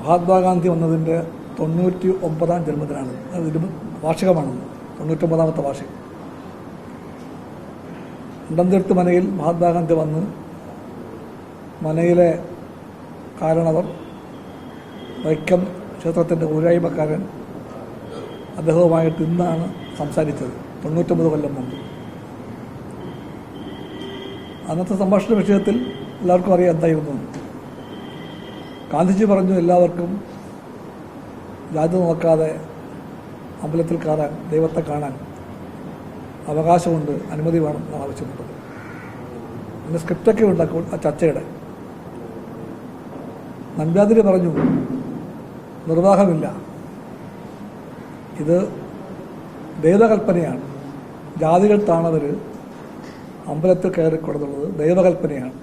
മഹാത്മാഗാന്ധി വന്നതിൻ്റെ 99ാം ജന്മദിനാണ്. അതിന് വാർഷികമാണെന്ന്, 99ാമത്തെ വാർഷികം. ഇടംതിരുത്ത് മനയിൽ മഹാത്മാഗാന്ധി വന്ന് മനയിലെ കാരണവർ, വൈക്കം ക്ഷേത്രത്തിൻ്റെ ഊരായ്മക്കാരൻ അദ്ദേഹവുമായിട്ട് ഇന്നാണ് സംസാരിച്ചത്, 99 കൊല്ലം മുമ്പ്. അന്നത്തെ സംഭാഷണ വിഷയത്തിൽ എല്ലാവർക്കും അറിയാം എന്തായിരുന്നു. ഗാന്ധിജി പറഞ്ഞു, എല്ലാവർക്കും ജാതി നോക്കാതെ അമ്പലത്തിൽ കയറാൻ, ദൈവത്തെ കാണാൻ അവകാശമുണ്ട്, അനുമതി വേണം എന്നാണ് ആവശ്യപ്പെട്ടത്. പിന്നെ സ്ക്രിപ്റ്റൊക്കെ ഉണ്ടാക്കും ആ ചർച്ചയുടെ. നമ്പ്യാതിരി പറഞ്ഞു, നിർവാഹമില്ല, ഇത് ദൈവകൽപ്പനയാണ്, ജാതികൾ താണവർ അമ്പലത്തിൽ കയറിക്കൊടുത്തുള്ളത് ദൈവകൽപ്പനയാണ്,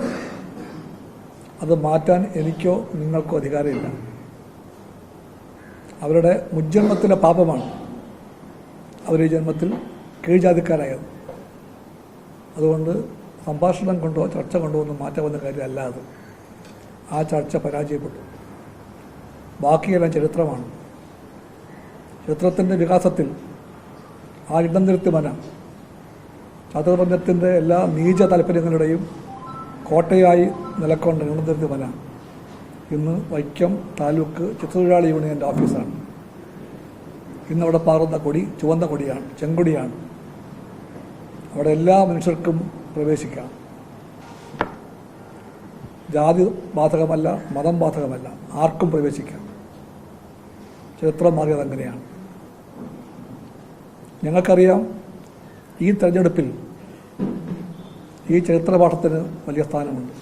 അത് മാറ്റാൻ എനിക്കോ നിങ്ങൾക്കോ അധികാരമില്ല. അവരുടെ മുജ്ജന്മത്തിലെ പാപമാണ് അവർ ഈ ജന്മത്തിൽ കീഴ്ജാതിക്കാരായത്. അതുകൊണ്ട് സംഭാഷണം കൊണ്ടോ ചർച്ച കൊണ്ടോ ഒന്നും മാറ്റാവുന്ന കാര്യമല്ല അത്. ആ ചർച്ച പരാജയപ്പെട്ടു. ബാക്കിയെല്ലാം ചരിത്രമാണ്. ചരിത്രത്തിൻ്റെ വികാസത്തിൽ ആ ഇടംതിരുത്തി മന ചാതുർവർണ്ണത്തിൻ്റെ എല്ലാ നീച താല്പര്യങ്ങളുടെയും കോട്ടയായി നിലക്കൊണ്ട ഇടംതിരുത്തി മന ഇന്ന് വൈക്കം താലൂക്ക് ചിത്രതൊഴിലാളി യൂണിയൻ്റെ ഓഫീസാണ്. ഇന്നവിടെ പാറുന്ന കൊടി ചുവന്ന കൊടിയാണ്, ചെങ്കൊടിയാണ്. അവിടെ എല്ലാ മനുഷ്യർക്കും പ്രവേശിക്കാം. ജാതി ബാധകമല്ല, മതം ബാധകമല്ല, ആർക്കും പ്രവേശിക്കാം. ചരിത്രം മാറിയത് അങ്ങനെയാണ്. ഞങ്ങൾക്കറിയാം, ഈ തെരഞ്ഞെടുപ്പിൽ ഈ ചരിത്രപാഠത്തിന് വലിയ സ്ഥാനമുണ്ട്.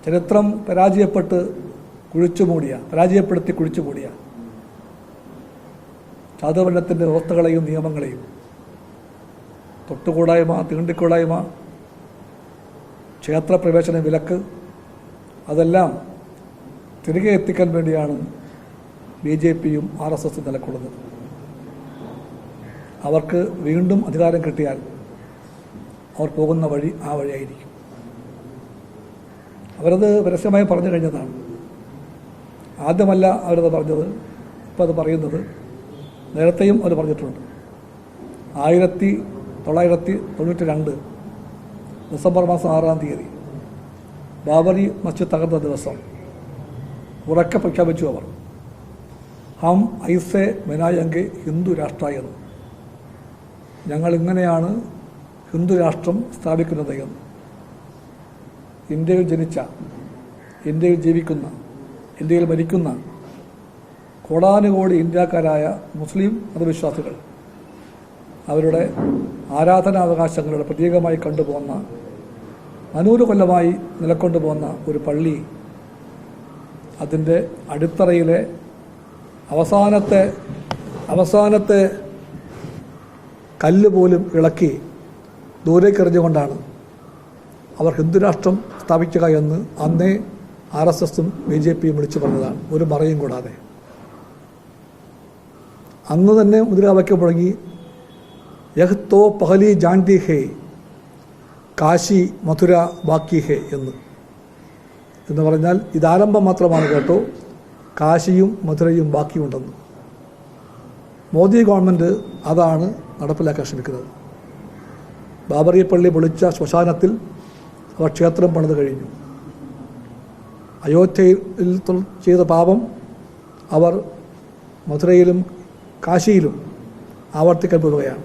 ചരിത്രം പരാജയപ്പെടുത്തി കുഴിച്ചുമൂടിയ ചാതുർവർണ്ണത്തിൻ്റെ വ്യവസ്ഥകളെയും നിയമങ്ങളെയും, തൊട്ടുകൂടായ്മ, തീണ്ടിക്കൂടായ്മ, ക്ഷേത്രപ്രവേശന വിലക്ക്, അതെല്ലാം തിരികെ എത്തിക്കാൻ വേണ്ടിയാണ് BJPയും RSSും നിലകൊള്ളുന്നത്. അവർക്ക് വീണ്ടും അധികാരം കിട്ടിയാൽ അവർ പോകുന്ന വഴി ആ വഴിയായിരിക്കും. അവരത് പരസ്യമായി പറഞ്ഞു കഴിഞ്ഞതാണ്. ആദ്യമല്ല അവരത് പറഞ്ഞത്, ഇപ്പം അത് പറയുന്നത്. നേരത്തെയും അവർ പറഞ്ഞിട്ടുണ്ട്. 1992 ഡിസംബർ മാസം 6-ാം തീയതി ബാബറി മസ്ജിദ് തകർന്ന ദിവസം ഉറക്കെ പ്രഖ്യാപിച്ചു അവർ, ഹം ഐസെ ബനായെങ്കെ ഹിന്ദു രാഷ്ട്ര എന്ന്. ഞങ്ങൾ ഇങ്ങനെയാണ് ഹിന്ദു രാഷ്ട്രം സ്ഥാപിക്കുന്നത് എന്ന്. ഇന്ത്യയിൽ ജനിച്ച, ഇന്ത്യയിൽ ജീവിക്കുന്ന, ഇന്ത്യയിൽ മരിക്കുന്ന കോടാനുകോടി ഇന്ത്യക്കാരായ മുസ്ലിം മതവിശ്വാസികൾ അവരുടെ ആരാധനാവകാശങ്ങളുടെ പ്രതീകമായി കണ്ടുപോകുന്ന, 400 കൊല്ലമായി നിലക്കൊണ്ടുപോകുന്ന ഒരു പള്ളി, അതിൻ്റെ അടിത്തറയിലെ അവസാനത്തെ കല്ല് പോലും ഇളക്കി ദൂരേക്കെറിഞ്ഞുകൊണ്ടാണ് അവർ ഹിന്ദുരാഷ്ട്രം സ്ഥാപിക്കുക എന്ന് അന്നേ RSSും BJPയും വിളിച്ചു പറഞ്ഞതാണ്, ഒരു മറയും കൂടാതെ. അന്ന് തന്നെ മുദ്രാവാക്യം തുടങ്ങി, യഹ് തോ പഹലി ജാൻതി ഹേ, കാശി മഥുര ബാക്കി ഹേ എന്ന് പറഞ്ഞാൽ ഇതാരംഭം മാത്രമാണ് കേട്ടോ, കാശിയും മഥുരയും ബാക്കിയുണ്ടെന്ന്. മോദി ഗവൺമെൻറ് അതാണ് നടപ്പിലാക്കാൻ ശ്രമിക്കുന്നത്. ബാബറി പള്ളി പൊളിച്ച ശ്മശാനത്തിൽ അവർ ക്ഷേത്രം പണിത് കഴിഞ്ഞു. അയോധ്യയിൽ ചെയ്ത പാപം അവർ മഥുരയിലും കാശിയിലും ആവർത്തിക്കാൻ പോവുകയാണ്.